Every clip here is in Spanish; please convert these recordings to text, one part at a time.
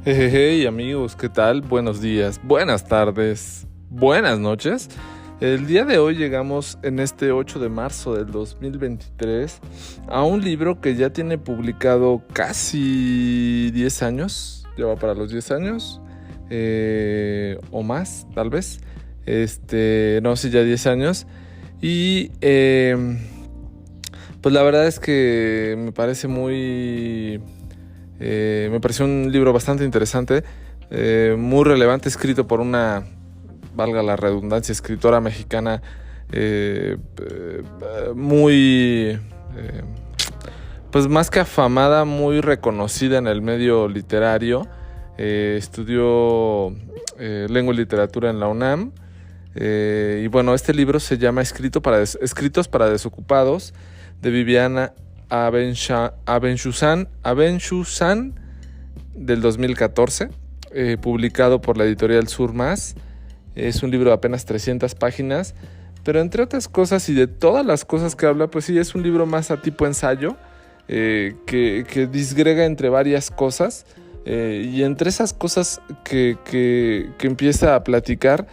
Hey amigos, ¿qué tal? Buenos días, buenas tardes, buenas noches. El día de hoy llegamos en este 8 de marzo del 2023 a un libro que ya tiene publicado casi 10 años, ya va para los 10 años, o más tal vez, no, sí, ya 10 años. Y pues la verdad es que me pareció un libro bastante interesante, muy relevante, escrito por una, valga la redundancia, escritora mexicana muy, pues más que afamada, muy reconocida en el medio literario. Estudió lengua y literatura en la UNAM. Y bueno, este libro se llama Escritos para Desocupados, de Viviana Abenchuzan del 2014, publicado por la editorial Sur Más. Es un libro de apenas 300 páginas, pero entre otras cosas y de todas las cosas que habla, pues sí, es un libro más a tipo ensayo, que disgrega entre varias cosas, y entre esas cosas que empieza a platicar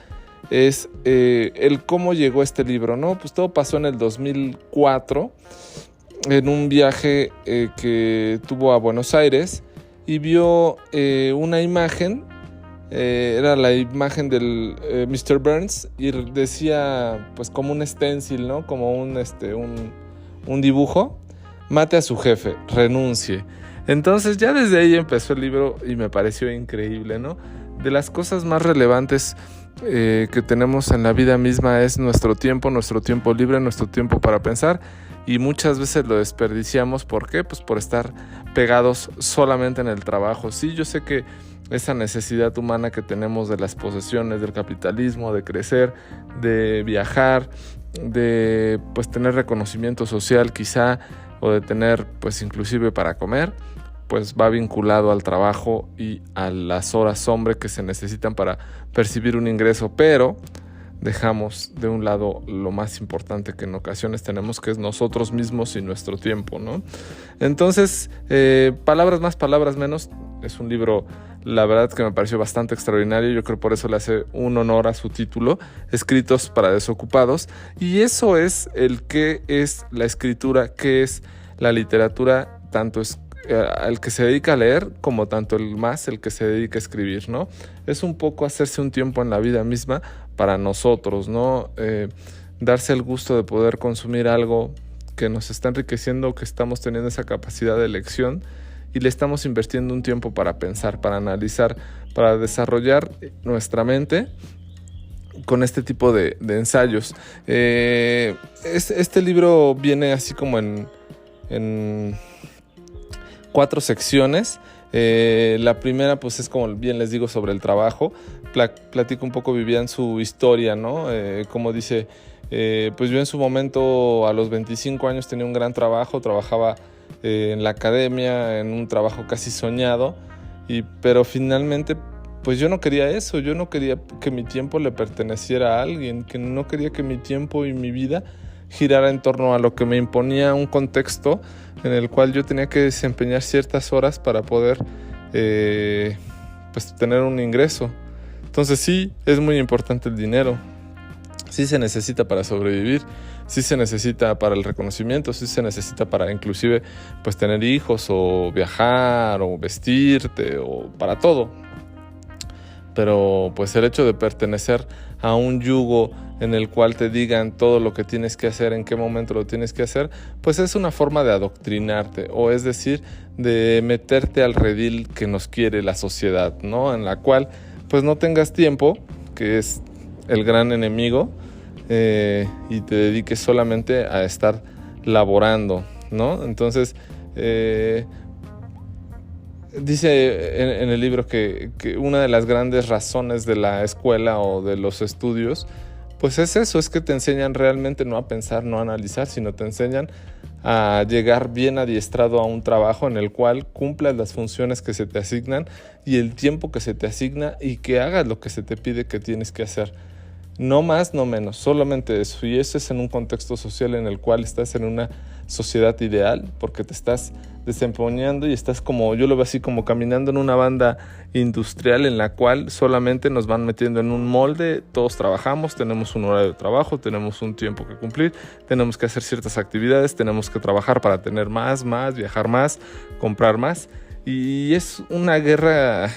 es el cómo llegó este libro, ¿no? Pues todo pasó en el 2004, en un viaje que tuvo a Buenos Aires, y vio una imagen, era la imagen del Mr. Burns, y decía, pues como un stencil, ¿no? Como un dibujo: mate a su jefe, renuncie. Entonces ya desde ahí empezó el libro y me pareció increíble, ¿no? De las cosas más relevantes que tenemos en la vida misma es nuestro tiempo libre, nuestro tiempo para pensar, y muchas veces lo desperdiciamos. ¿Por qué? Pues por estar pegados solamente en el trabajo. Sí, yo sé que esa necesidad humana que tenemos de las posesiones, del capitalismo, de crecer, de viajar, de pues tener reconocimiento social quizá, o de tener pues inclusive para comer, pues va vinculado al trabajo y a las horas hombre que se necesitan para percibir un ingreso, pero dejamos de un lado lo más importante que en ocasiones tenemos, que es nosotros mismos y nuestro tiempo, ¿no? Entonces, palabras más, palabras menos, es un libro, la verdad, que me pareció bastante extraordinario. Yo creo por eso le hace un honor a su título, Escritos para Desocupados. Y eso es el qué es la escritura, qué es la literatura, tanto es el que se dedica a leer como tanto el que se dedica a escribir, ¿no? Es un poco hacerse un tiempo en la vida misma para nosotros, ¿no? Darse el gusto de poder consumir algo que nos está enriqueciendo, que estamos teniendo esa capacidad de elección y le estamos invirtiendo un tiempo para pensar, para analizar, para desarrollar nuestra mente con este tipo de ensayos. Este libro viene así como en 4 secciones. La primera pues es, como bien les digo, sobre el trabajo. Platico un poco Vivian su historia, ¿no? Como dice, pues yo en su momento a los 25 años tenía un gran trabajo, trabajaba en la academia, en un trabajo casi soñado, pero finalmente pues yo no quería eso, yo no quería que mi tiempo le perteneciera a alguien, que no quería que mi tiempo y mi vida girara en torno a lo que me imponía un contexto en el cual yo tenía que desempeñar ciertas horas para poder pues tener un ingreso. Entonces sí, es muy importante el dinero, sí se necesita para sobrevivir, sí se necesita para el reconocimiento, sí se necesita para inclusive pues tener hijos, o viajar, o vestirte, o para todo. Pero pues el hecho de pertenecer a un yugo en el cual te digan todo lo que tienes que hacer, en qué momento lo tienes que hacer, pues es una forma de adoctrinarte, o es decir, de meterte al redil que nos quiere la sociedad, ¿no? En la cual pues no tengas tiempo, que es el gran enemigo, y te dediques solamente a estar laborando, ¿no? Entonces, dice en el libro que una de las grandes razones de la escuela o de los estudios, pues es eso, es que te enseñan realmente no a pensar, no a analizar, sino te enseñan a llegar bien adiestrado a un trabajo en el cual cumplas las funciones que se te asignan y el tiempo que se te asigna, y que hagas lo que se te pide que tienes que hacer. No más, no menos, solamente eso. Y eso es en un contexto social en el cual estás en una sociedad ideal, porque te estás desempeñando y estás como, yo lo veo así, como caminando en una banda industrial en la cual solamente nos van metiendo en un molde. Todos trabajamos, tenemos un horario de trabajo, tenemos un tiempo que cumplir, tenemos que hacer ciertas actividades, tenemos que trabajar para tener más, viajar más, comprar más, y es una guerra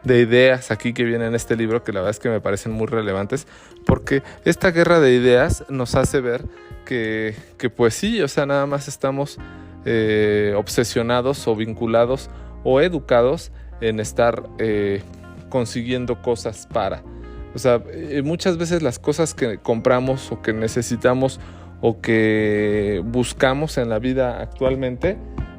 de ideas aquí que viene en este libro, que la verdad es que me parecen muy relevantes, porque esta guerra de ideas nos hace ver que pues sí, o sea, nada más estamos obsesionados o vinculados o educados en estar consiguiendo cosas para. O sea, muchas veces las cosas que compramos o que necesitamos o que buscamos en la vida actualmente,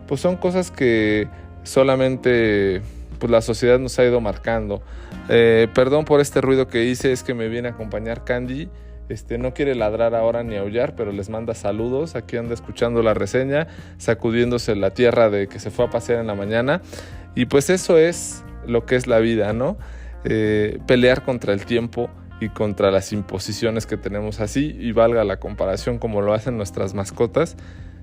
pues son cosas que solamente pues la sociedad nos ha ido marcando. Perdón por este ruido que hice, es que me viene a acompañar Candy. No quiere ladrar ahora ni aullar, pero les manda saludos. Aquí anda escuchando la reseña, sacudiéndose la tierra de que se fue a pasear en la mañana. Y pues eso es lo que es la vida, ¿no? Pelear contra el tiempo y contra las imposiciones que tenemos así, y valga la comparación como lo hacen nuestras mascotas,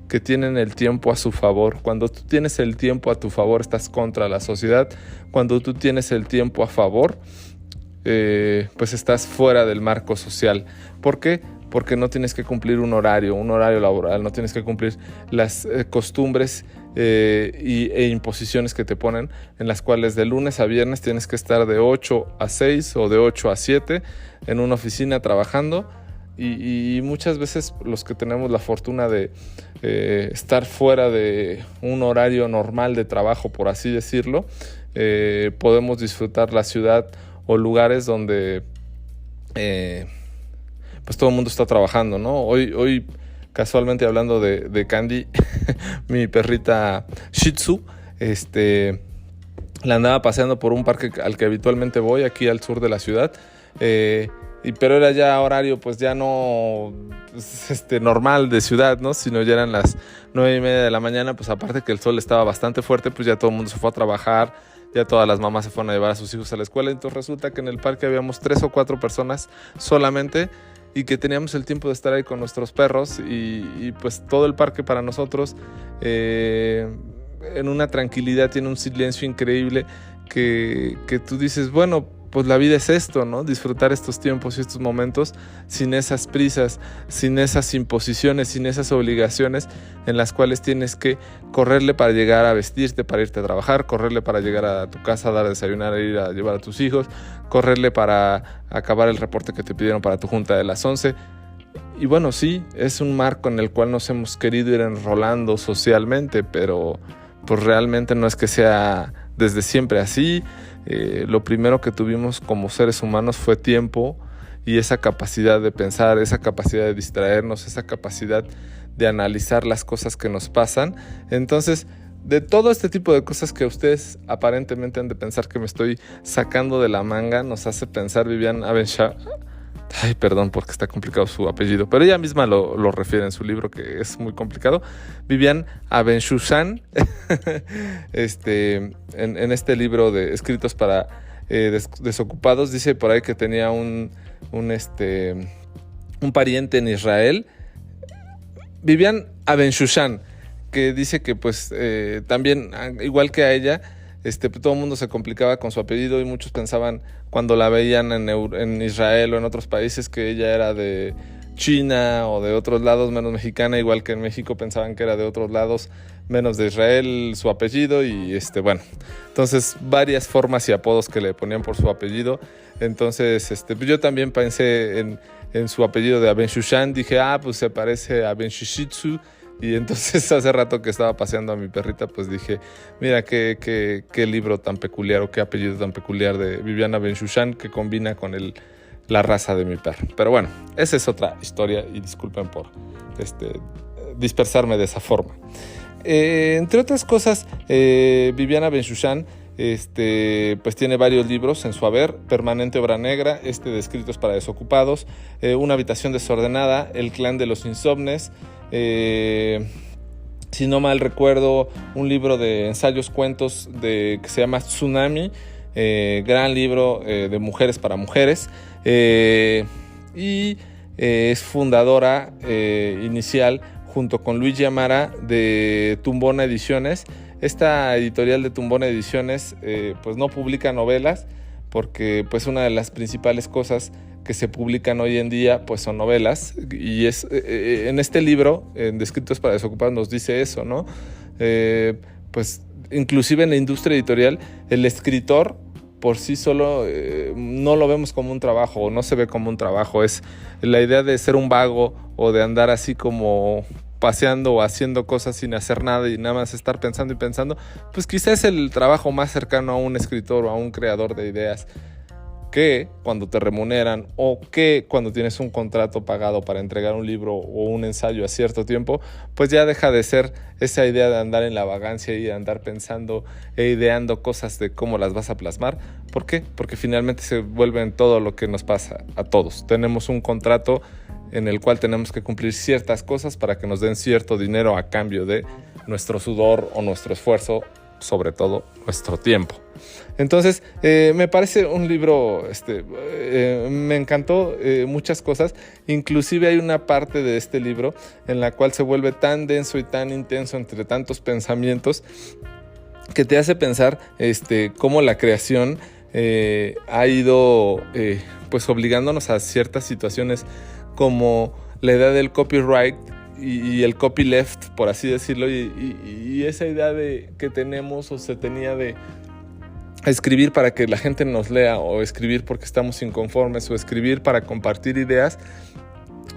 que tienen el tiempo a su favor. Cuando tú tienes el tiempo a tu favor, estás contra la sociedad. Cuando tú tienes el tiempo a favor, pues estás fuera del marco social. ¿Por qué? Porque no tienes que cumplir un horario laboral, no tienes que cumplir las costumbres e imposiciones que te ponen, en las cuales de lunes a viernes tienes que estar de 8 a 6 o de 8 a 7 en una oficina trabajando. Y muchas veces los que tenemos la fortuna de estar fuera de un horario normal de trabajo, por así decirlo, podemos disfrutar la ciudad o lugares donde pues todo el mundo está trabajando, ¿no? Hoy casualmente, hablando de Candy, mi perrita Shih Tzu, la andaba paseando por un parque al que habitualmente voy, aquí al sur de la ciudad, pero era ya horario pues ya no normal de ciudad, ¿no? Sino ya eran las 9:30 de la mañana, pues aparte que el sol estaba bastante fuerte, pues ya todo el mundo se fue a trabajar, ya todas las mamás se fueron a llevar a sus hijos a la escuela. Entonces resulta que en el parque habíamos 3 o 4 personas solamente, y que teníamos el tiempo de estar ahí con nuestros perros, y pues todo el parque para nosotros en una tranquilidad, tiene un silencio increíble que tú dices, bueno, pues la vida es esto, ¿no? Disfrutar estos tiempos y estos momentos sin esas prisas, sin esas imposiciones, sin esas obligaciones en las cuales tienes que correrle para llegar a vestirte, para irte a trabajar, correrle para llegar a tu casa, dar a desayunar, ir a llevar a tus hijos, correrle para acabar el reporte que te pidieron para tu junta de las 11. Y bueno, sí, es un marco en el cual nos hemos querido ir enrolando socialmente, pero pues realmente no es que sea desde siempre así. Lo primero que tuvimos como seres humanos fue tiempo, y esa capacidad de pensar, esa capacidad de distraernos, esa capacidad de analizar las cosas que nos pasan. Entonces, de todo este tipo de cosas que ustedes aparentemente han de pensar que me estoy sacando de la manga, nos hace pensar Viviane Abenshah. Ay, perdón porque está complicado su apellido, pero ella misma lo refiere en su libro, que es muy complicado. Viviane Abenshushan, en este libro de escritos para desocupados, dice por ahí que tenía un pariente en Israel, Viviane Abenshushan, que dice que pues también, igual que a ella, todo el mundo se complicaba con su apellido, y muchos pensaban cuando la veían en Israel o en otros países que ella era de China o de otros lados menos mexicana, igual que en México pensaban que era de otros lados menos de Israel su apellido, y bueno, entonces varias formas y apodos que le ponían por su apellido. Entonces yo también pensé en su apellido de Abenshushan, dije, pues se parece a Benshishitsu. Y entonces hace rato que estaba paseando a mi perrita, pues dije, mira qué libro tan peculiar, o qué apellido tan peculiar de Viviane Abenshushan, que combina con la raza de mi perro. Pero bueno, esa es otra historia, y disculpen por dispersarme de esa forma. Entre otras cosas, Viviane Abenshushan pues tiene varios libros en su haber: Permanente Obra Negra, de Escritos para Desocupados, Una Habitación Desordenada, El Clan de los Insomnes, si no mal recuerdo, un libro de ensayos, cuentos que se llama Tsunami, gran libro de mujeres para mujeres, y es fundadora inicial junto con Luigi Amara de Tumbona Ediciones. Esta editorial de Tumbona Ediciones pues no publica novelas, porque pues una de las principales cosas que se publican hoy en día pues son novelas, y es en este libro, en Descritos para Desocupados, nos dice eso, ¿no? Pues inclusive en la industria editorial el escritor por sí solo no lo vemos como un trabajo, o no se ve como un trabajo. Es la idea de ser un vago o de andar así como paseando o haciendo cosas sin hacer nada y nada más estar pensando y pensando, pues quizás es el trabajo más cercano a un escritor o a un creador de ideas, que cuando te remuneran o que cuando tienes un contrato pagado para entregar un libro o un ensayo a cierto tiempo, pues ya deja de ser esa idea de andar en la vagancia y de andar pensando e ideando cosas de cómo las vas a plasmar. ¿Por qué? Porque finalmente se vuelve en todo lo que nos pasa a todos. Tenemos un contrato en el cual tenemos que cumplir ciertas cosas para que nos den cierto dinero a cambio de nuestro sudor o nuestro esfuerzo, sobre todo nuestro tiempo. Entonces me parece un libro, me encantó muchas cosas. Inclusive hay una parte de este libro en la cual se vuelve tan denso y tan intenso entre tantos pensamientos que te hace pensar cómo la creación ha ido pues obligándonos a ciertas situaciones, como la idea del copyright y el copyleft, por así decirlo, y esa idea que tenemos o se tenía de escribir para que la gente nos lea, o escribir porque estamos inconformes, o escribir para compartir ideas,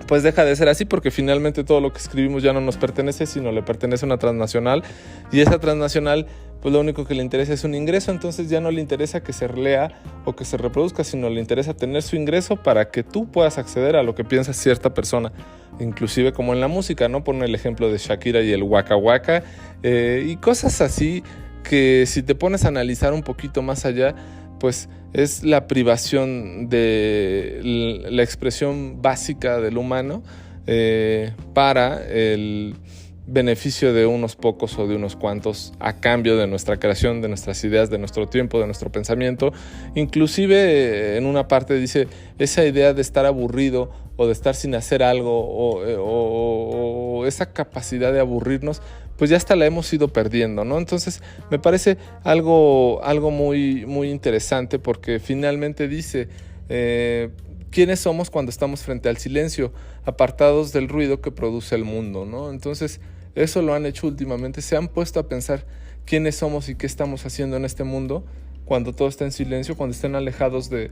pues deja de ser así, porque finalmente todo lo que escribimos ya no nos pertenece, sino le pertenece a una transnacional, y esa transnacional pues lo único que le interesa es un ingreso. Entonces ya no le interesa que se lea o que se reproduzca, sino le interesa tener su ingreso para que tú puedas acceder a lo que piensa cierta persona, inclusive como en la música, ¿no? Pon el ejemplo de Shakira y el Waka Waka, y cosas así que si te pones a analizar un poquito más allá, pues es la privación de la expresión básica del humano para el beneficio de unos pocos o de unos cuantos, a cambio de nuestra creación, de nuestras ideas, de nuestro tiempo, de nuestro pensamiento. Inclusive en una parte dice esa idea de estar aburrido o de estar sin hacer algo, o esa capacidad de aburrirnos, pues ya hasta la hemos ido perdiendo, ¿no? Entonces me parece algo muy, muy interesante, porque finalmente dice quiénes somos cuando estamos frente al silencio, apartados del ruido que produce el mundo, ¿no? Entonces eso lo han hecho últimamente, se han puesto a pensar quiénes somos y qué estamos haciendo en este mundo cuando todo está en silencio, cuando estén alejados del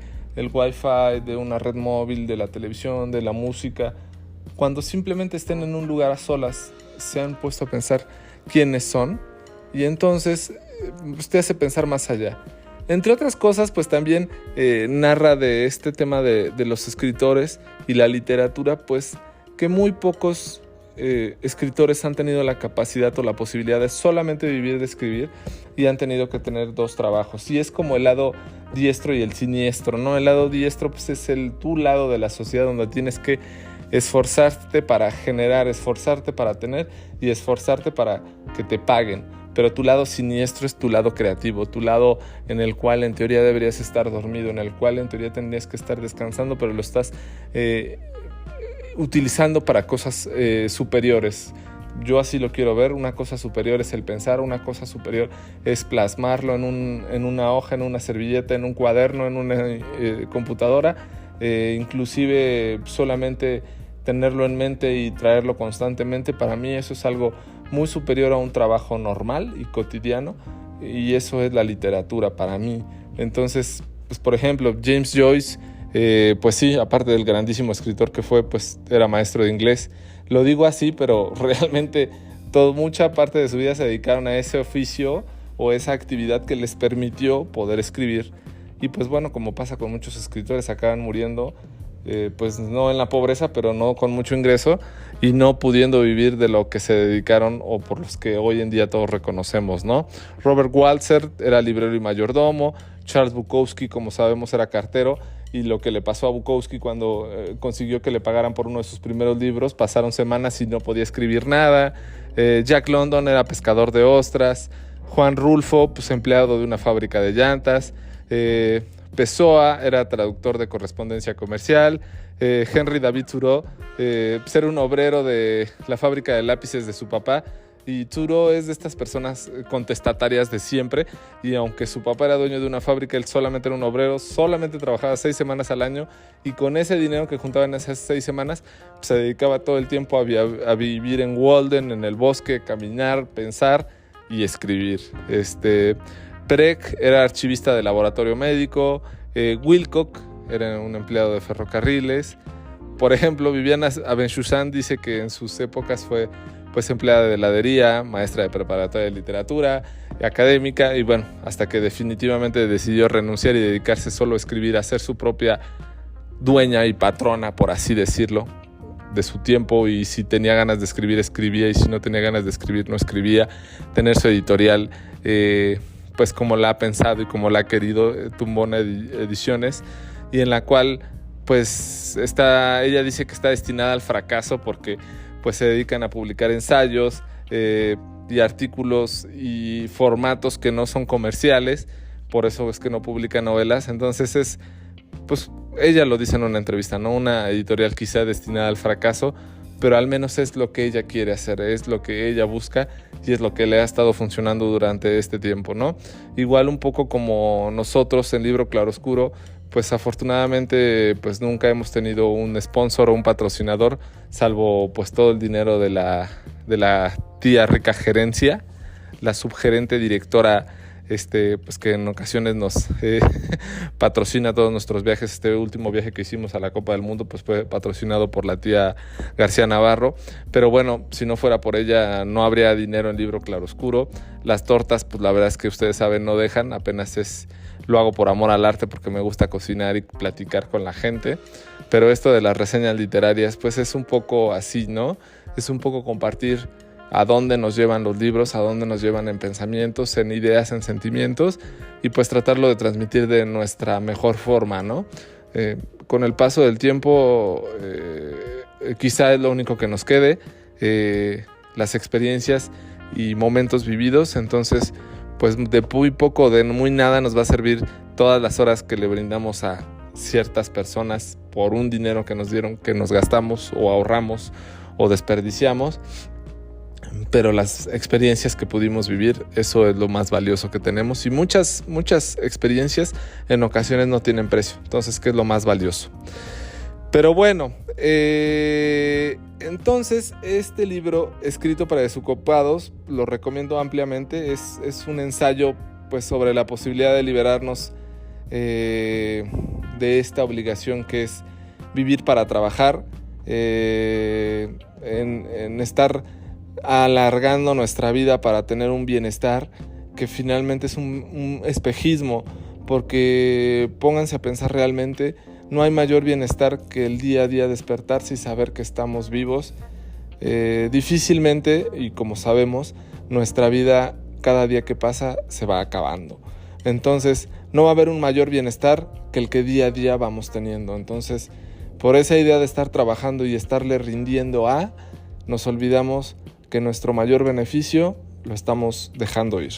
wifi, de una red móvil, de la televisión, de la música, cuando simplemente estén en un lugar a solas. Se han puesto a pensar quiénes son, y entonces usted hace pensar más allá. Entre otras cosas, pues también narra de este tema de los escritores y la literatura, pues que muy pocos escritores han tenido la capacidad o la posibilidad de solamente vivir de escribir, y han tenido que tener dos trabajos. Y es como el lado diestro y el siniestro, ¿no? El lado diestro pues es tu lado de la sociedad, donde tienes que esforzarte para generar, esforzarte para tener y esforzarte para que te paguen. Pero tu lado siniestro es tu lado creativo, tu lado en el cual en teoría deberías estar dormido, en el cual en teoría tendrías que estar descansando, pero lo estás utilizando para cosas superiores. Yo así lo quiero ver. Una cosa superior es el pensar, una cosa superior es plasmarlo en una hoja, en una servilleta, en un cuaderno, en una computadora, inclusive solamente tenerlo en mente y traerlo constantemente. Para mí eso es algo muy superior a un trabajo normal y cotidiano, y eso es la literatura para mí. Entonces, pues por ejemplo, James Joyce, pues sí, aparte del grandísimo escritor que fue, pues era maestro de inglés. Lo digo así, pero realmente mucha parte de su vida se dedicaron a ese oficio o esa actividad que les permitió poder escribir. Y pues bueno, como pasa con muchos escritores, acaban muriendo, pues no en la pobreza, pero no con mucho ingreso, y no pudiendo vivir de lo que se dedicaron o por los que hoy en día todos reconocemos, ¿no? Robert Walser era librero y mayordomo. Charles Bukowski, como sabemos, era cartero, y lo que le pasó a Bukowski cuando consiguió que le pagaran por uno de sus primeros libros, pasaron semanas y no podía escribir nada. Jack London era pescador de ostras. Juan Rulfo, pues empleado de una fábrica de llantas. Pessoa era traductor de correspondencia comercial. Henry David Thoreau era un obrero de la fábrica de lápices de su papá. Y Thoreau es de estas personas contestatarias de siempre, y aunque su papá era dueño de una fábrica, él solamente era un obrero, solamente trabajaba 6 semanas al año, y con ese dinero que juntaba en esas 6 semanas, se dedicaba todo el tiempo a vivir en Walden, en el bosque, caminar, pensar y escribir. Perec era archivista de laboratorio médico. Wilcock era un empleado de ferrocarriles. Por ejemplo, Viviana Benchussan dice que en sus épocas fue empleada de heladería, maestra de preparatoria de literatura, académica, y bueno, hasta que definitivamente decidió renunciar y dedicarse solo a escribir, a ser su propia dueña y patrona, por así decirlo, de su tiempo, y si tenía ganas de escribir, escribía, y si no tenía ganas de escribir, no escribía. Tener su editorial, pues como la ha pensado y como la ha querido, Tumbona Ediciones, y en la cual pues ella dice que está destinada al fracaso porque pues se dedican a publicar ensayos y artículos y formatos que no son comerciales, por eso es que no publica novelas. Entonces pues ella lo dice en una entrevista, ¿no? Una editorial quizá destinada al fracaso, pero al menos es lo que ella quiere hacer, es lo que ella busca y es lo que le ha estado funcionando durante este tiempo, ¿no? Igual un poco como nosotros en Libro Claroscuro, pues afortunadamente pues nunca hemos tenido un sponsor o un patrocinador, salvo pues todo el dinero de la tía rica gerencia, la subgerente directora, pues que en ocasiones nos patrocina todos nuestros viajes. Este último viaje que hicimos a la Copa del Mundo pues fue patrocinado por la tía García Navarro, pero bueno, si no fuera por ella no habría dinero en Libro Claroscuro. Las tortas, pues la verdad es que ustedes saben, no dejan, apenas lo hago por amor al arte, porque me gusta cocinar y platicar con la gente, pero esto de las reseñas literarias pues es un poco así, ¿no? Es un poco compartir a dónde nos llevan los libros, a dónde nos llevan en pensamientos, en ideas, en sentimientos, y pues tratarlo de transmitir de nuestra mejor forma, ¿no? Con el paso del tiempo quizá es lo único que nos quede, las experiencias y momentos vividos. Entonces pues de muy poco, de muy nada nos va a servir todas las horas que le brindamos a ciertas personas por un dinero que nos dieron, que nos gastamos o ahorramos o desperdiciamos, pero las experiencias que pudimos vivir, eso es lo más valioso que tenemos, y muchas experiencias en ocasiones no tienen precio. Entonces, ¿qué es lo más valioso? Pero bueno, entonces este libro escrito para desocupados lo recomiendo ampliamente. Es un ensayo pues sobre la posibilidad de liberarnos de esta obligación que es vivir para trabajar, en estar alargando nuestra vida para tener un bienestar que finalmente es un espejismo, porque pónganse a pensar realmente. No hay mayor bienestar que el día a día despertarse y saber que estamos vivos. Difícilmente, y como sabemos, nuestra vida cada día que pasa se va acabando. Entonces, no va a haber un mayor bienestar que el que día a día vamos teniendo. Entonces, por esa idea de estar trabajando y estarle rindiendo nos olvidamos que nuestro mayor beneficio lo estamos dejando ir.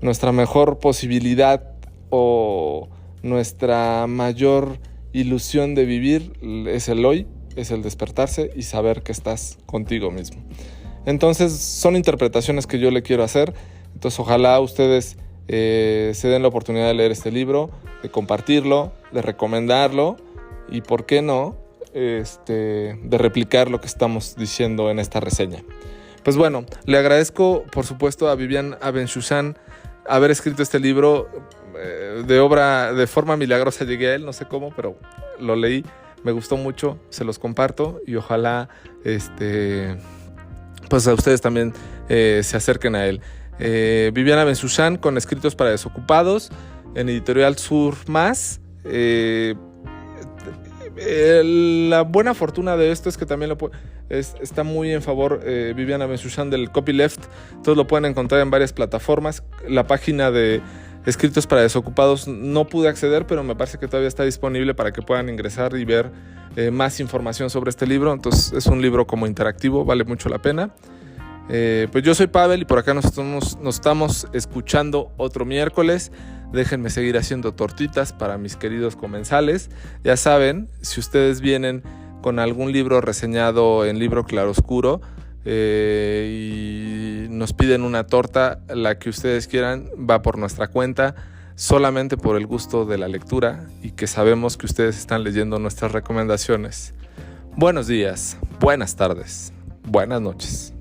Nuestra mejor posibilidad o nuestra mayor ilusión de vivir es el hoy, es el despertarse y saber que estás contigo mismo. Entonces son interpretaciones que yo le quiero hacer. Entonces ojalá ustedes se den la oportunidad de leer este libro, de compartirlo, de recomendarlo y por qué no, de replicar lo que estamos diciendo en esta reseña. Pues bueno, le agradezco por supuesto a Viviana Benchussan haber escrito este libro. De forma milagrosa llegué a él, no sé cómo, pero lo leí, me gustó mucho, se los comparto y ojalá pues a ustedes también se acerquen a él. Viviana Benchussan, con Escritos para Desocupados, en Editorial Sur Más. La buena fortuna de esto es que también está muy en favor Viviana Benchussan del copyleft. Entonces lo pueden encontrar en varias plataformas. La página de Escritos para Desocupados no pude acceder, pero me parece que todavía está disponible para que puedan ingresar y ver más información sobre este libro. Entonces es un libro como interactivo, vale mucho la pena. Pues yo soy Pavel y por acá nos estamos escuchando otro miércoles. Déjenme seguir haciendo tortitas para mis queridos comensales. Ya saben, si ustedes vienen con algún libro reseñado en Libro Claroscuro y nos piden una torta, la que ustedes quieran va por nuestra cuenta, solamente por el gusto de la lectura y que sabemos que ustedes están leyendo nuestras recomendaciones. Buenos días, buenas tardes, buenas noches.